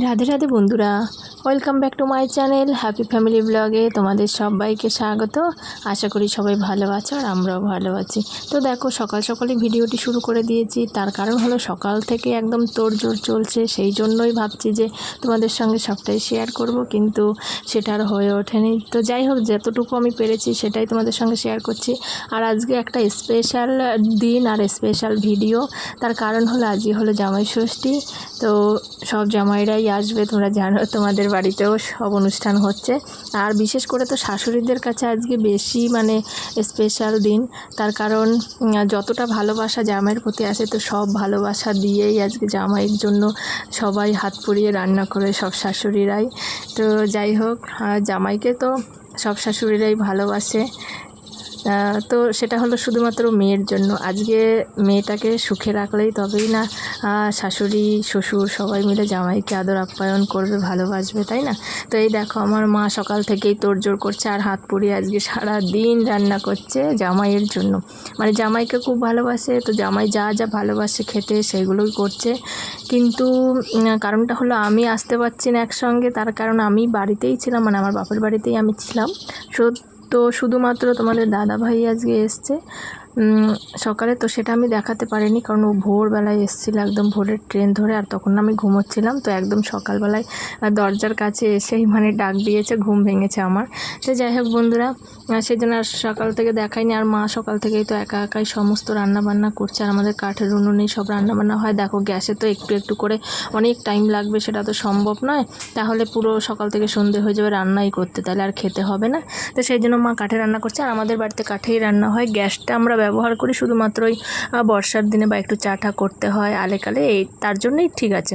রাধে রাধে বন্ধুরা, welcome back to my channel happy family ব্লগে তোমাদের সবাইকে স্বাগত। আশা করি সবাই ভালো আছো আর আমরাও ভালো আছি। তো দেখো সকাল সকালে ভিডিওটি শুরু করে দিয়েছি, তার কারণ হলো সকাল থেকে একদম তোড়জোড় চলছে, সেই জন্যই ভাবছি যে তোমাদের সঙ্গে সবটাই শেয়ার করব, কিন্তু সেটা আর হয়ে ওঠেনি। তো যাই হোক, যতটুকু আমি পেরেছি সেটাই তোমাদের সঙ্গে শেয়ার করছি। আর আজকে একটা স্পেশাল দিন আর স্পেশাল ভিডিও, তার কারণ হলো আজকে হলো জামাই ষষ্ঠী। তো সব জামাইরাই আসবে, তোমরা জানো তোমাদের বাড়িতেও সব অনুষ্ঠান হচ্ছে। আর বিশেষ করে তো শাশুড়িদের কাছে আজকে বেশি স্পেশাল দিন, তার কারণ যতটা ভালোবাসা জামাইয়ের প্রতি আসে, তো সব ভালোবাসা দিয়েই আজকে জামাইয়ের জন্য সবাই হাত পুড়িয়ে রান্না করে, সব শাশুড়িরাই। তো যাই হোক, জামাইকে তো সব শাশুড়িরাই ভালোবাসে। তো সেটা হলো শুধুমাত্র মেয়ের জন্য। আজকে মেয়েটাকে সুখে রাখলেই তবেই না শাশুড়ি শ্বশুর সবাই মিলে জামাইকে আদর আপ্যায়ন করবে, ভালোবাসবে, তাই না? তো এই দেখো, আমার মা সকাল থেকেই তোড়জোড় করছে আর হাত পুড়িয়ে আজকে সারা দিন রান্না করছে জামাইয়ের জন্য। জামাইকে খুব ভালোবাসে, তো জামাই যা যা ভালোবাসে খেতে সেগুলোই করছে। কিন্তু কারণটা হলো আমি আসতে পারছি না একসঙ্গে, তার কারণ আমি বাড়িতেই ছিলাম, আমার বাপের বাড়িতেই আমি ছিলাম। তো শুধুমাত্র তোমাদের দাদাভাই আজকে এসছে সকালে, তো সেটা আমি দেখাতে পারিনি, কারণ ও ভোরবেলায় এসেছিলো, একদম ভোরের ট্রেন ধরে, আর তখন আমি ঘুমোচ্ছিলাম। তো একদম সকালবেলায় দরজার কাছে এসেই ডাক দিয়েছে, ঘুম ভেঙেছে আমার। তো যাই হোক বন্ধুরা, সেই জন্য আর সকাল থেকে দেখাইনি। আর মা সকাল থেকেই তো একা একাই সমস্ত রান্নাবান্না করছে, আর আমাদের কাঠের উনুনেই সব রান্নাবান্না হয়। দেখো গ্যাসে তো একটু একটু করে অনেক টাইম লাগবে, সেটা তো সম্ভব নয়, তাহলে পুরো সকাল থেকে সন্ধে হয়ে যাবে রান্নাই করতে, তাহলে আর খেতে হবে না। তো সেই জন্য মা কাঠে রান্না করছে, আর আমাদের বাড়িতে কাঠেই রান্না হয়। গ্যাসটা আমরা ব্যবহার করি শুধুমাত্র ওই বর্ষার দিনে বা একটু চা টা করতে হয় আলে কালে, এই তার জন্যই ঠিক আছে।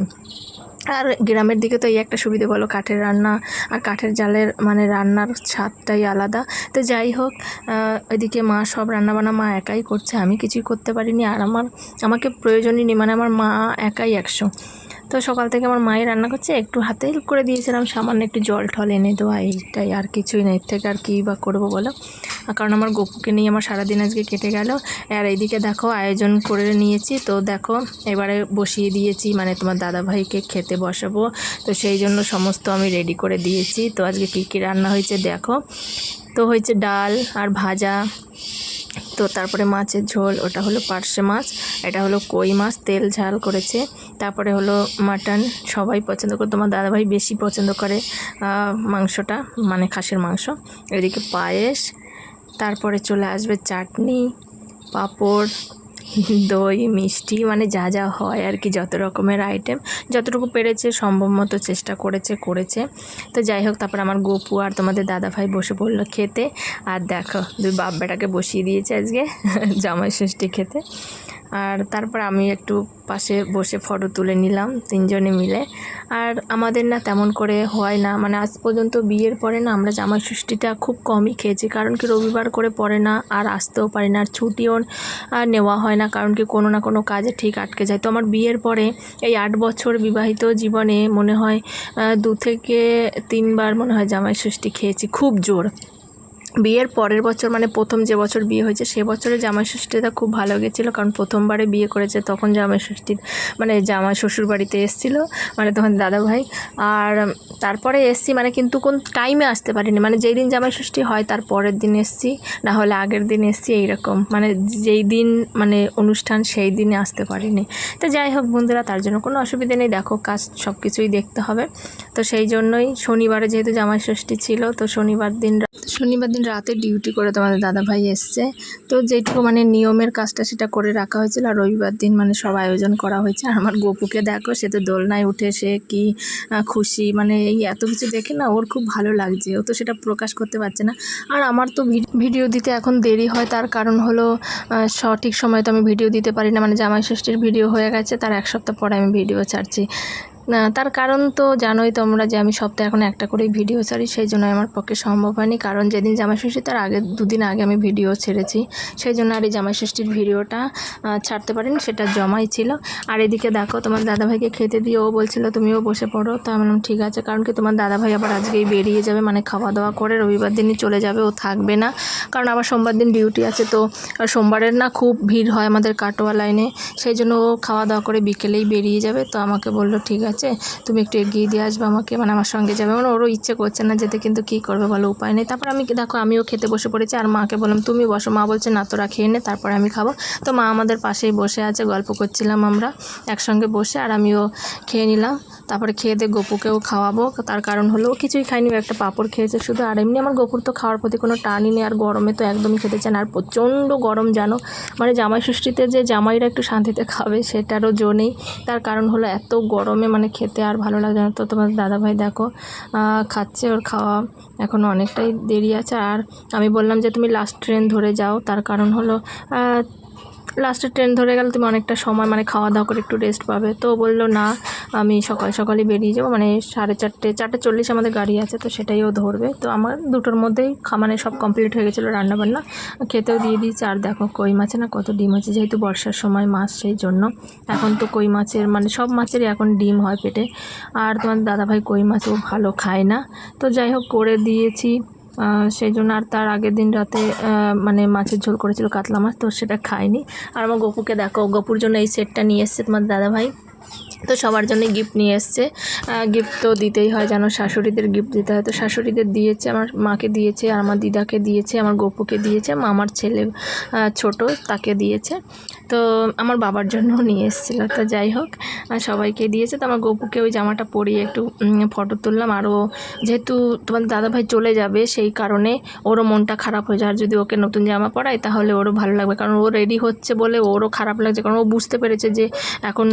আর গ্রামের দিকে তো এই একটা সুবিধে, বলো, কাঠের রান্না আর কাঠের জালের রান্নার স্বাদটাই আলাদা। তো যাই হোক, ওইদিকে মা সব রান্নাবান্না মা একাই করছে, আমি কিছুই করতে পারিনি। আর আমাকে প্রয়োজনই নেই, আমার মা একাই 100। তো সকাল থেকে আমার মায়ের রান্না করছে, একটু হাতে হেল্প করে দিয়েছিলাম, সামান্য একটু জল ঠল এনে দেওয়া, এইটাই, আর কিছুই না। এর থেকে আর কী বা করবো বলো, কারণ আমার গপুকে নিয়ে আমার সারাদিন আজকে কেটে গেল। আর এইদিকে দেখো আয়োজন করে নিয়েছি, তো দেখো এবারে বসিয়ে দিয়েছি, তোমার দাদাভাইকে খেতে বসাবো, তো সেই জন্য সমস্ত আমি রেডি করে দিয়েছি। তো আজকে কী কী রান্না হয়েছে দেখো, তো হয়েছে ডাল আর ভাজা, তো তারপরে মাছের ঝোল, ওটা হলো পার্শে মাছ, এটা হলো কই মাছ তেল ঝাল করেছে, তারপরে হলো মাটন, সবাই পছন্দ করে, তোমার দাদাভাই বেশি পছন্দ করে মাংসটা, খাসির মাংস। এদিকে পায়েস, তারপরে চলে আসবে চাটনি, পাঁপড়, দই, মিষ্টি, যা যা হয় আর কি, যত রকমের আইটেম যতটুকু পেরেছে সম্ভব মতো চেষ্টা করেছে। তো যাই হোক, তারপর আমার গপু আর তোমাদের দাদাভাই বসে পড়লো খেতে। আর দেখো দুই বাপ বেটাকে বসিয়ে দিয়েছে আজকে জামাই ষষ্ঠী খেতে। আর তারপর আমি একটু পাশে বসে ফটো তুলে নিলাম তিনজনে মিলে। আর আমাদের না তেমন করে হয় না, আজ পর্যন্ত বিয়ের পরে না আমরা জামাই ষষ্ঠীটা খুব কমই খেয়েছি, কারণ কি রবিবার করে পড়ে না, আর আসতেও পারি না, আর ছুটিও নেওয়া হয় না, কারণ কি কোনো না কোনো কাজে ঠিক আটকে যায়। তো আমার বিয়ের পরে এই 8 বছর বিবাহিত জীবনে মনে হয় 2 থেকে 3 বার মনে হয় জামাই ষষ্ঠী খেয়েছি, খুব জোর। বিয়ের পরের বছর প্রথম যে বছর বিয়ে হয়েছে সে বছরে জামাই ষষ্ঠীটা খুব ভালো গেছিলো, কারণ প্রথমবারে বিয়ে করেছে, তখন জামাই ষষ্ঠীর জামাই শ্বশুর বাড়িতে এসেছিলো, তখন দাদাভাই। আর তারপরে এসছি, কিন্তু কোন টাইমে আসতে পারিনি, যেই দিন জামাই ষষ্ঠী হয় তার পরের দিন এসছি, না হলে আগের দিন এসছি, এইরকম যেই দিন অনুষ্ঠান সেই দিনে আসতে পারিনি। তো যাই হোক বন্ধুরা, তার জন্য কোনো অসুবিধা নেই, দেখো কাজ সব কিছুই দেখতে হবে। তো সেই জন্যই শনিবারে যেহেতু জামাই ষষ্ঠী ছিল, তো শনিবার দিন রাতে ডিউটি করে তোমাদের দাদাভাই এসছে, তো যেটুকু নিয়মের কাজটা সেটা করে রাখা হয়েছিল। আর রবিবার দিন সব আয়োজন করা হয়েছে। আর আমার গপুকে দেখো, সে তো দোলনায় উঠে সে কি খুশি, এই এত কিছু দেখে না ওর খুব ভালো লাগছে, ও তো সেটা প্রকাশ করতে পারছে না। আর আমার তো ভিডিও দিতে এখন দেরি হয়, তার কারণ হলো সঠিক সময় তো আমি ভিডিও দিতে পারি না, জামাই ষষ্ঠীর ভিডিও হয়ে গেছে, তার 1 সপ্তাহ পরে আমি ভিডিও ছাড়ছি। না, তার কারণ তো জানোই তোমরা যে আমি সপ্তাহে এখন একটা করেই ভিডিও ছাড়ি, সেই জন্য আমার পক্ষে সম্ভব হয়নি, কারণ যেদিন জামাই ষষ্ঠী তার আগে 2 দিন আগে আমি ভিডিও ছেড়েছি, সেই জন্য আর এই জামাই ষষ্ঠীর ভিডিওটা ছাড়তে পারিনি, সেটা জমাই ছিল। আর এদিকে দেখো তোমার দাদাভাইকে খেতে দিয়ে ও বলছিল তুমিও বসে পড়ো, তো আমি বললাম ঠিক আছে, কারণ কি তোমার দাদাভাই আবার আজকেই বেরিয়ে যাবে, খাওয়া দাওয়া করে রবিবার দিনই চলে যাবে, ও থাকবে না, কারণ আবার সোমবার দিন ডিউটি আছে। তো সোমবারের না খুব ভিড় হয় আমাদের কাটোয়া লাইনে, সেই জন্য ও খাওয়া দাওয়া করে বিকেলেই বেরিয়ে যাবে। তো আমাকে বললো ঠিক আছে আছে, তুমি একটু এগিয়ে দিয়ে আসবে আমাকে, মানে আমার সঙ্গে যাবে। মানে ওরও ইচ্ছে করছে না যেতে, কিন্তু কী করবে বলো, উপায় নেই। তারপর আমি দেখো আমিও খেতে বসে পড়েছি, আর মাকে বললাম তুমি বসো। মা বলছে না, তোরা খেয়ে নে, তারপরে আমি খাবো। তো মা আমাদের পাশেই বসে আছে, গল্প করছিলাম আমরা একসঙ্গে বসে, আর আমিও খেয়ে নিলাম। তারপরে খেয়ে দিয়ে গপুকেও খাওয়াবো, তার কারণ হলো কিছুই খাইনি, একটা পাঁপড় খেয়েছে শুধু। আর এমনি আমার গপুর তো খাওয়ার প্রতি কোনো টানই নেই, আর গরমে তো একদমই খেতে চায় না, আর প্রচণ্ড গরম জানো। মানে জামাই ষষ্ঠীতে যে জামাইরা একটু শান্তিতে খাবে সেটারও জো নেই। তার কারণ হলো এত গরমে মানে খেতে আর ভালো লাগে না। তো তোমার দাদাভাই দেখো খাচ্ছে, ওর খাওয়া এখনও অনেকটাই দেরি আছে। আর আমি বললাম যে তুমি লাস্ট ট্রেন ধরে যাও, তার কারণ হলো লাস্টের ট্রেন ধরে গেলে তুমি অনেকটা সময় মানে খাওয়া দাওয়া করে একটু রেস্ট পাবে। তো বললো না, আমি সকাল সকালই বেরিয়ে যাবো, মানে 4:40 আমাদের গাড়ি আছে, তো সেটাই ও ধরবে। তো আমার 2টোর মধ্যেই মানে সব কমপ্লিট হয়ে গেছিলো, রান্নাবান্না খেতেও দিয়ে দিয়েছে। আর দেখো কই মাছে না কত ডিম হয়েছে, যেহেতু বর্ষার সময় মাছ, সেই জন্য এখন তো কই মাছের মানে সব মাছেরই এখন ডিম হয় পেটে। আর তোমার দাদাভাই কই মাছও ভালো খায় না, তো যাই হোক করে দিয়েছি সেই জন্য। আর তার আগের দিন রাতে মানে মাছের ঝোল করেছিল কাতলা মাছ, তো সেটা খাইনি। আর আমার গপুকে দেখো, গপুর জন্য এই সেটটা নিয়ে এসছে তোমার দাদাভাই, তো সবার জন্য গিফট নিয়ে এসছে। গিফট তো দিতেই হয়, যেন শাশুড়িদের গিফট দিতে হয়। তো শাশুড়িদের দিয়েছে, আমার মাকে দিয়েছে, আর আমার দিদাকে দিয়েছে, আমার গপুকে দিয়েছে, আমার ছেলে ছোট তাকে দিয়েছে। তো আমার বাবার জন্যও নিয়ে এসেছিলো। তো যাই হোক সবাইকে দিয়েছে। তো আমার গপুকে ওই জামাটা পরিয়ে একটু ফটো তুললাম। আরও যেহেতু তোমার দাদাভাই চলে যাবে, সেই কারণে ওরও মনটা খারাপ হয়ে যায়। আর যদি ওকে নতুন জামা পরায় তাহলে ওরও ভালো লাগবে, কারণ ও রেডি হচ্ছে বলে ওরও খারাপ লাগছে, কারণ ও বুঝতে পেরেছে যে এখন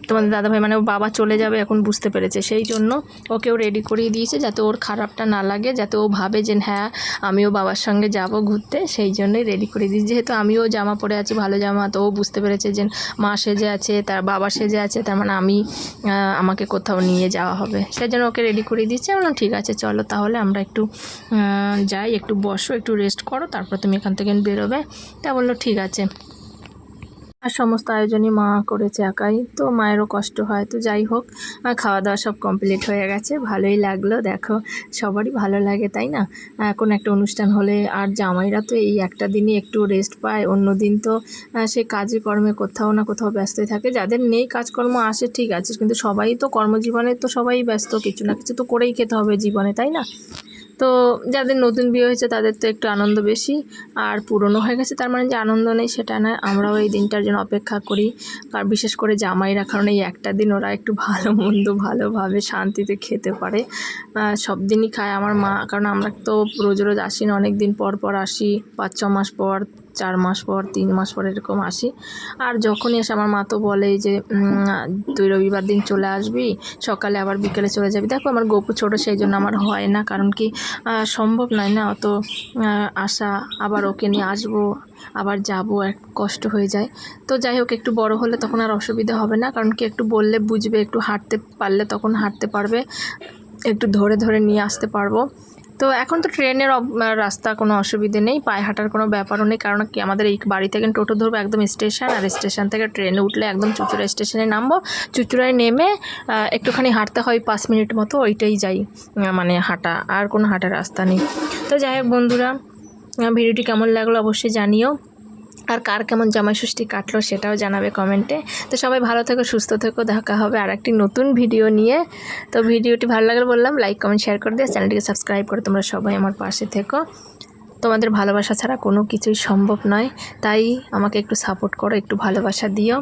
তোমাদের দাদাভাই মানে ও বাবা চলে যাবে, এখন বুঝতে পেরেছে। সেই জন্য ওকেও রেডি করিয়ে দিয়েছে, যাতে ওর খারাপটা না লাগে, যাতে ও ভাবে যে হ্যাঁ আমিও বাবার সঙ্গে যাব ঘুরতে, সেই জন্যই রেডি করে দিয়েছি। যেহেতু আমিও জামা পরে আছি ভালো জামা, তো ও বুঝতে পেরেছে যে মা সেজে আছে, তার বাবা সেজে আছে, তার মানে আমাকে কোথাও নিয়ে যাওয়া হবে, সেই জন্য ওকে রেডি করে দিয়েছি। আমি বললাম ঠিক আছে চলো তাহলে আমরা একটু যাই, একটু বসো, একটু রেস্ট করো, তারপর তুমি এখান থেকে বেরোবে। তা বললো ঠিক আছে। আর সমস্ত আয়োজনই মা করেছে একাই, তো মায়েরও কষ্ট হয়। তো যাই হোক খাওয়া দাওয়া সব কমপ্লিট হয়ে গেছে, ভালোই লাগলো। দেখো সবারই ভালো লাগে তাই না, এখন একটা অনুষ্ঠান হলে। আর জামাইরা তো এই একটা দিনই একটু রেস্ট পায়, অন্য দিন তো সে কাজে কর্মে কোথাও না কোথাও ব্যস্তই থাকে। যাদের নেই কাজকর্ম আসে ঠিক আছে, কিন্তু সবাই তো কর্মজীবনে তো সবাই ব্যস্ত, কিছু না কিছু তো করেই খেতে হবে জীবনে, তাই না। তো যাদের নতুন বিয়ে হয়েছে তাদের তো একটু আনন্দ বেশি, আর পুরনো হয়ে গেছে তার মানে যে আনন্দ নেই সেটা নয়। আমরাও এই দিনটার জন্য অপেক্ষা করি, আর বিশেষ করে জামাইরা, কারণ এই একটা দিন ওরা একটু ভালো মন্দ ভালোভাবে শান্তিতে খেতে পারে। সব দিনই খায় আমার মা, কারণ আমরা তো রোজ রোজ আসি না, অনেক দিন পর পর আসি, 5-6 মাস পর, 4 মাস পর, 3 মাস পর এরকম আসি। আর যখনই আসে আমার মা তো বলেই যে তুই রবিবার দিন চলে আসবি, সকালে আবার বিকেলে চলে যাবি। দেখো আমার গপু ছোটো, সেই জন্য আমার হয় না, কারণ কি সম্ভব নয় না অত আসা, আবার ওকে নিয়ে আসবো আবার যাবো, এক কষ্ট হয়ে যায়। তো যাই হোক একটু বড় হলে তখন আর অসুবিধা হবে না, কারণ কি একটু বললে বুঝবে, একটু হাঁটতে পারলে তখন হাঁটতে পারবে, একটু ধরে ধরে নিয়ে আসতে পারবো। তো এখন তো ট্রেনের রাস্তা কোনো অসুবিধে নেই, পায়ে হাঁটার কোনো ব্যাপারও নেই, কারণ কি আমাদের এই বাড়ি থেকে টোটো ধরবো একদম স্টেশন, আর স্টেশন থেকে ট্রেনে উঠলে একদম চুঁচুড়া স্টেশনে নামবো, চুঁচুড়ায় নেমে একটুখানি হাঁটতে হয় 5 মিনিট মতো, ওইটাই যাই মানে হাঁটা, আর কোনো হাঁটার রাস্তা নেই। তো যাই হোক বন্ধুরা, ভিডিওটি কেমন লাগলো অবশ্যই জানিও, আর কার কেমন জামাই ষষ্ঠী কাটলো সেটাও জানাবে কমেন্টে। তো সবাই ভালো থেকো, সুস্থ থেকো, দেখা হবে আর একটি নতুন ভিডিও নিয়ে। তো ভিডিওটি ভালো লাগলে বললাম লাইক কমেন্ট শেয়ার করে দিও, চ্যানেলটিকে সাবস্ক্রাইব করে তোমরা সবাই আমার পাশে থেকো। তোমাদের ভালোবাসা ছাড়া কোনো কিছুই সম্ভব নয়, তাই আমাকে একটু সাপোর্ট করো, একটু ভালোবাসা দিও।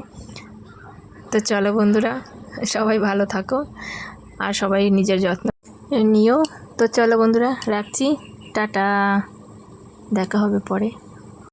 তো চলো বন্ধুরা, সবাই ভালো থাকো আর সবাই নিজের যত্ন নিও। তো চলো বন্ধুরা রাখছি, টাটা, দেখা হবে পরে।